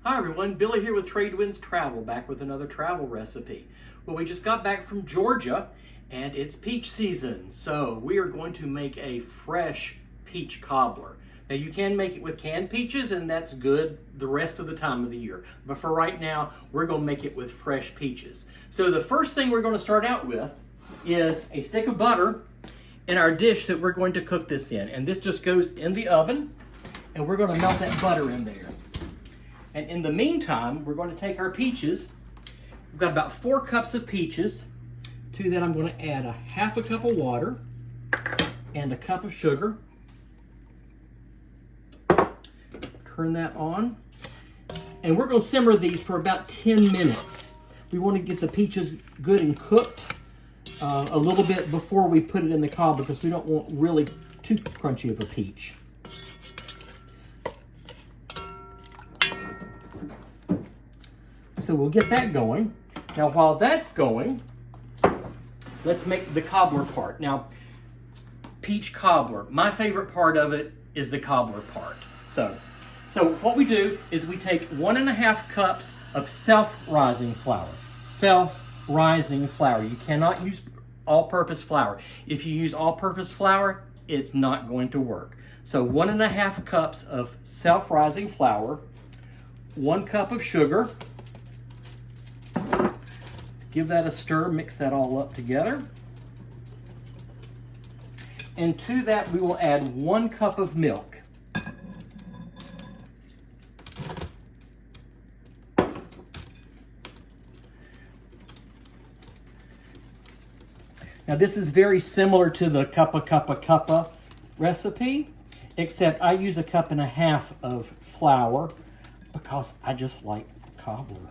Hi everyone, Billy here with Trade Winds Travel, back with another travel recipe. Well, we just got back from Georgia and it's peach season, so we are going to make a fresh peach cobbler. Now you can make it with canned peaches and that's good the rest of the time of the year, but for right now we're going to make it with fresh peaches. So the first thing we're going to start out with is a stick of butter in our dish that we're going to cook this in, and this just goes in the oven and we're going to melt that butter in there. And in the meantime, we're going to take our peaches. We've got about 4 cups of peaches. To that, I'm going to add a half a cup of water and a cup of sugar. Turn that on. And we're going to simmer these for about 10 minutes. We want to get the peaches good and cooked a little bit before we put it in the cobbler because we don't want really too crunchy of a peach. So we'll get that going. Now while that's going, let's make the cobbler part. Now, peach cobbler, my favorite part of it is the cobbler part. So what we do is we take 1.5 cups of self-rising flour. Self-rising flour. You cannot use all-purpose flour. If you use all-purpose flour, it's not going to work. So 1.5 cups of self-rising flour, 1 cup of sugar. Give that a stir, mix that all up together. And to that we will add 1 cup of milk. Now this is very similar to the cuppa recipe, except I use 1.5 cups of flour because I just like cobbler.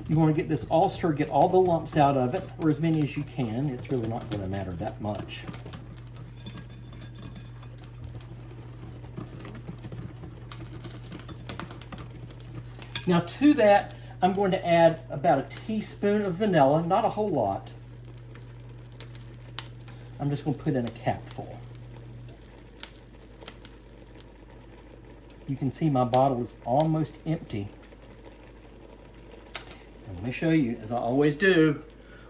You want to get this all stirred, get all the lumps out of it, or as many as you can. It's really not going to matter that much. Now to that, I'm going to add about a teaspoon of vanilla, not a whole lot. I'm just going to put in a capful. You can see my bottle is almost empty. Let me show you, as I always do,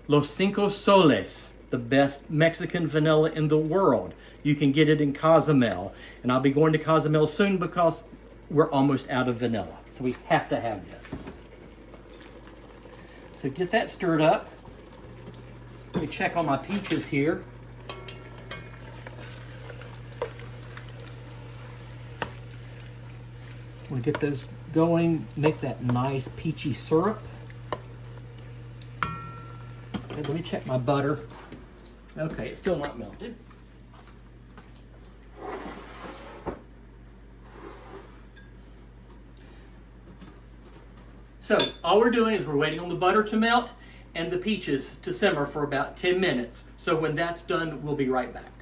Los Cinco Soles, the best Mexican vanilla in the world. You can get it in Cozumel, and I'll be going to Cozumel soon because we're almost out of vanilla, so we have to have this. So get that stirred up. Let me check on my peaches here. We'll get those going, make that nice peachy syrup. Let me check my butter. Okay, it's still not melted. So all we're doing is we're waiting on the butter to melt and the peaches to simmer for about 10 minutes. So when that's done, we'll be right back.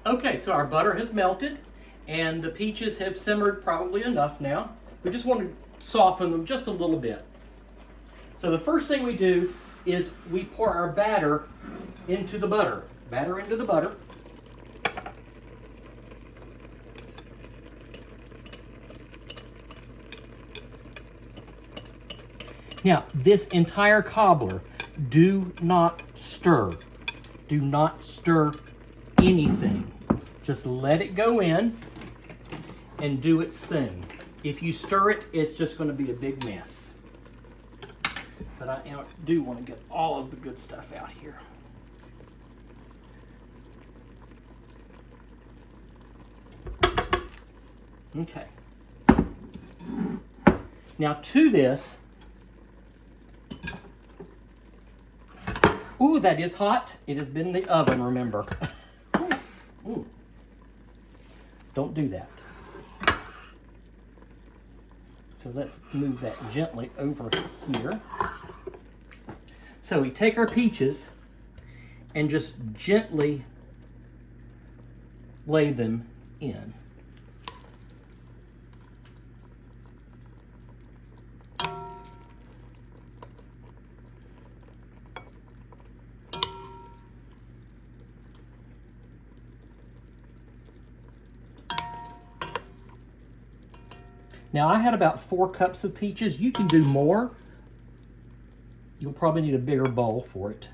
Okay, so our butter has melted and the peaches have simmered probably enough now. We just want to soften them just a little bit. So the first thing we do is we pour our batter into the butter. Batter into the butter. Now, this entire cobbler, do not stir. Do not stir anything. Just let it go in and do its thing. If you stir it, it's just going to be a big mess. But I do want to get all of the good stuff out here. Okay. Now to this, ooh, that is hot. It has been in the oven, remember. Ooh. Don't do that. So let's move that gently over here. So we take our peaches and just gently lay them in. Now I had about 4 cups of peaches. You can do more. You'll probably need a bigger bowl for it.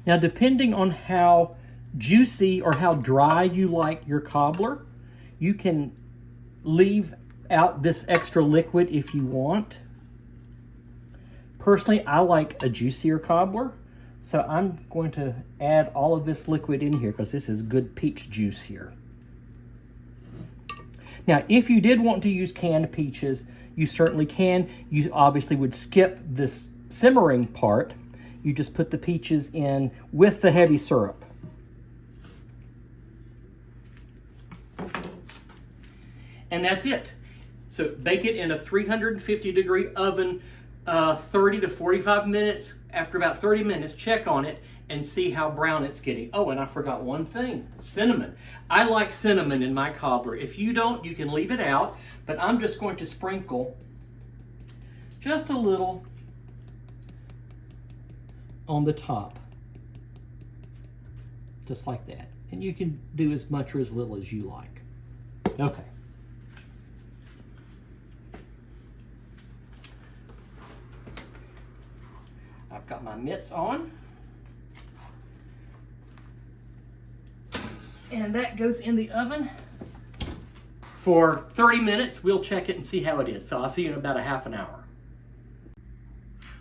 Now, depending on how juicy or how dry you like your cobbler, you can leave out this extra liquid if you want. Personally, I like a juicier cobbler, so I'm going to add all of this liquid in here because this is good peach juice here. Now, if you did want to use canned peaches, you certainly can. You obviously would skip this simmering part. You just put the peaches in with the heavy syrup. And that's it. So bake it in a 350-degree oven 30 to 45 minutes. After about 30 minutes, check on it and see how brown it's getting. Oh, and I forgot one thing, cinnamon. I like cinnamon in my cobbler. If you don't, you can leave it out, but I'm just going to sprinkle just a little on the top, just like that. And you can do as much or as little as you like. Okay. I've got my mitts on. And that goes in the oven for 30 minutes. We'll check it and see how it is. So I'll see you in about a half an hour.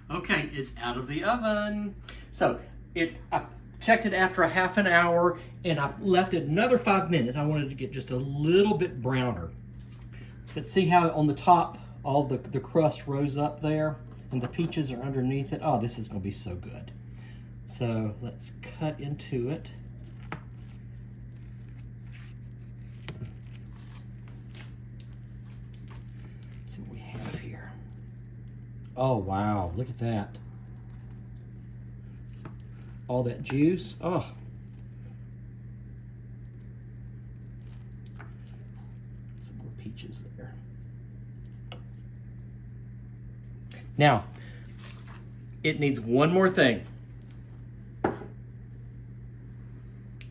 Okay, it's out of the oven. So I checked it after a half an hour and I left it another 5 minutes. I wanted to get just a little bit browner. But see how on the top, all the crust rose up there and the peaches are underneath it? Oh, this is gonna be so good. So let's cut into it. Oh, wow, look at that. All that juice, oh. Some more peaches there. Now, it needs one more thing.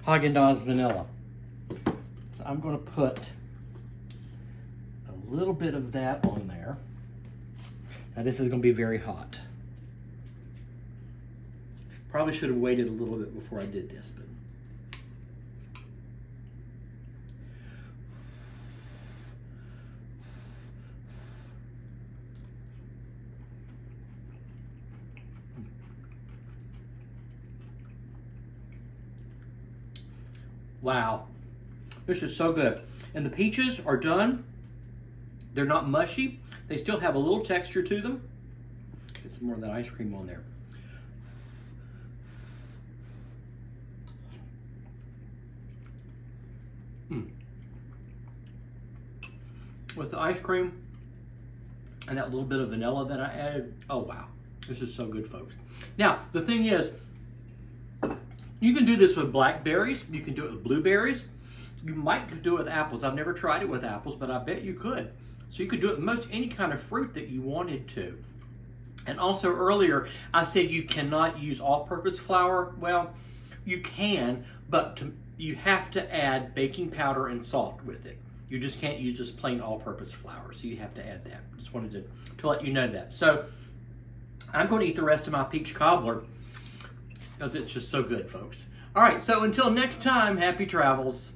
Haagen-Dazs vanilla. So I'm gonna put a little bit of that on there. Now this is going to be very hot. Probably should have waited a little bit before I did this, but wow, this is so good. And the peaches are done. They're not mushy. They still have a little texture to them. Get some more of that ice cream on there. With the ice cream and that little bit of vanilla that I added, oh wow, this is so good, folks. Now, the thing is, you can do this with blackberries, you can do it with blueberries, you might do it with apples. I've never tried it with apples, but I bet you could. So you could do it with most any kind of fruit that you wanted to. And also earlier, I said you cannot use all-purpose flour. Well, you can, but you have to add baking powder and salt with it. You just can't use just plain all-purpose flour, so you have to add that. Just wanted to let you know that. So I'm going to eat the rest of my peach cobbler because it's just so good, folks. All right, so until next time, happy travels.